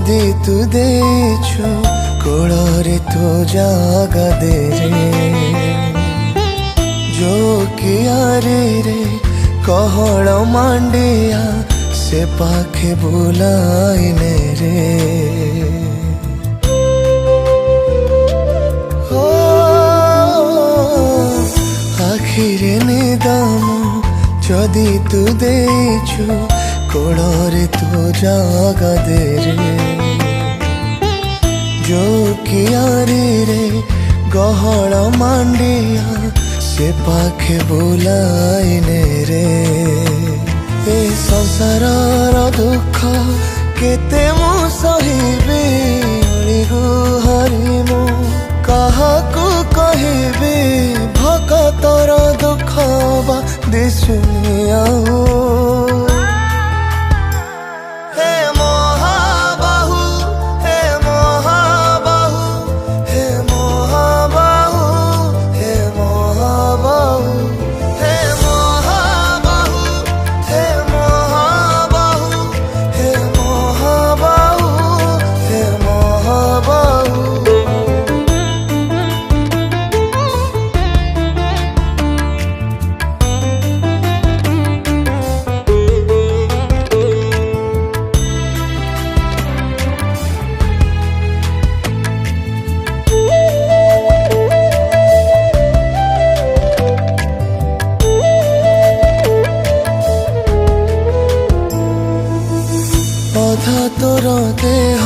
जदि तू देछु कोड़े तो जागा दे रे जो कियारे रे कहड़ मांडिया से पाखे बुलाइने रे हो आखिरे निदाम जदि तू देछु कोड़े तो जागा दे रे जो कियारे रे गहड़ मांडिया से पाखे बुलाइने रे ए संसार दुख केते मु सहिबे गुहारी मु काहाकू कहबे भकतर दुख बा दिसुनी आऊ अधा तोर देह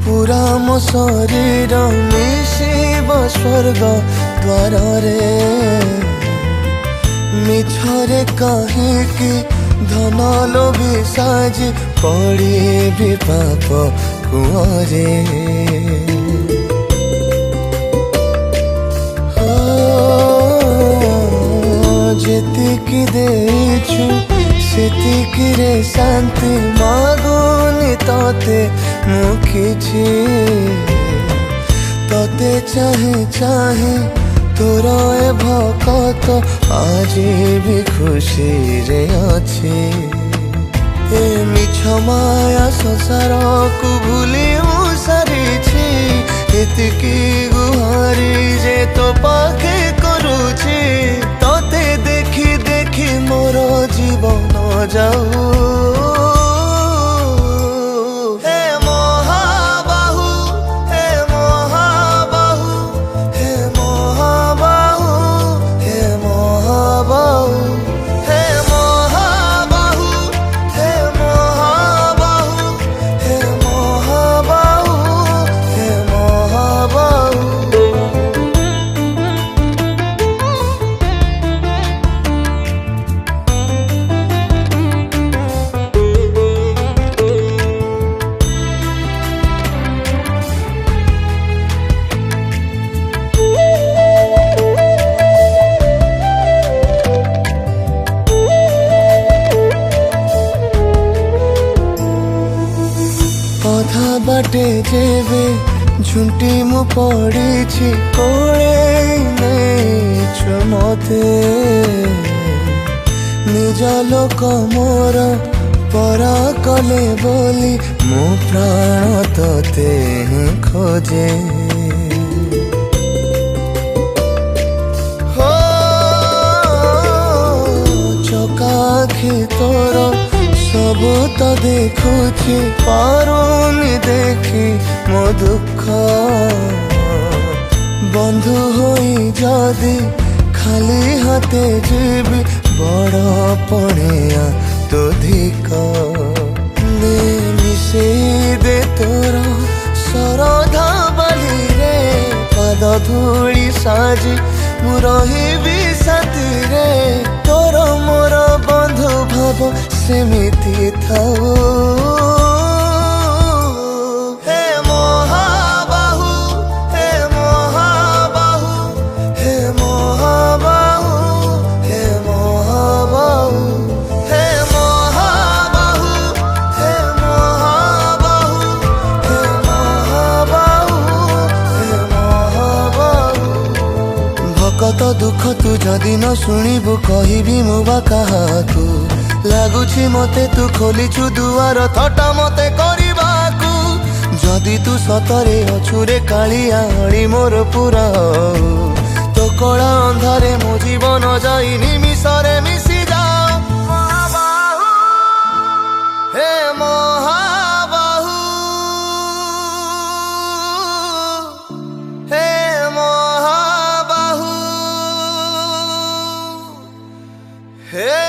पूरा मो शरीर मिशिब स्वर्ग द्वार रे मिछरे कहीं धन लोभी साजी पड़ी भी पाप कुआरे जेतिकी देछु सेतिकी रे शांति मागुनी तते मुखिछि तते चाहे चाहे तोर ए भकत आज भी खुशी रे अछि ए मिछ माया संसार को भूली मु सारिछि एतिकी गुहारी जे तो पाखे करूछि तते देखी देखी मोर जीवन जाऊ हे महाबाहु हे महाबाहु हे महाबाहु हे महाबाहु हे महाबाहु हे महाबाहु हे महाबाहु हे महाबाहु अधा बाटे जेबे झुंटी मु पड़ी कोड़े नेछु मते निज लोक मोर परा कले बोली मो प्राण तते खोजे हो चकाखी तोर सबू तो देखुछि पारुनी देखी मो दुख बंधु होई जदि खाली हाथे जीवी बड़ पणिया तो धिक दे मिसे दे तोर सरधा बाली रे पाद धूली साजी मु रहिबी साथी रे तोर मोर बंधु भाव सेमिति थाऊ हे महाबाहु हे महाबाहु हे महाबाहु हे महाबाहु हे महाबाहु हे महाबाहु हे महाबाहु हे महाबाहु भकत दुख तू जदि न शुणिबु कहिबी मु बा काहाकू लागुछि मते तू खोलिछु दुआर थटा मते करिबाकू যদি তু সতরে অছুরে কালিয়া অଳି মোর পুরা তো কলা ଅନ୍ଧାରେ ମୋ ଜୀବନ ଯାଇ ନିମିଷରେ ମିଶି ଯାଅ ମହାବାହୁ ହେ ମହାବାହୁ ହେ ମହାବାହୁ ହେ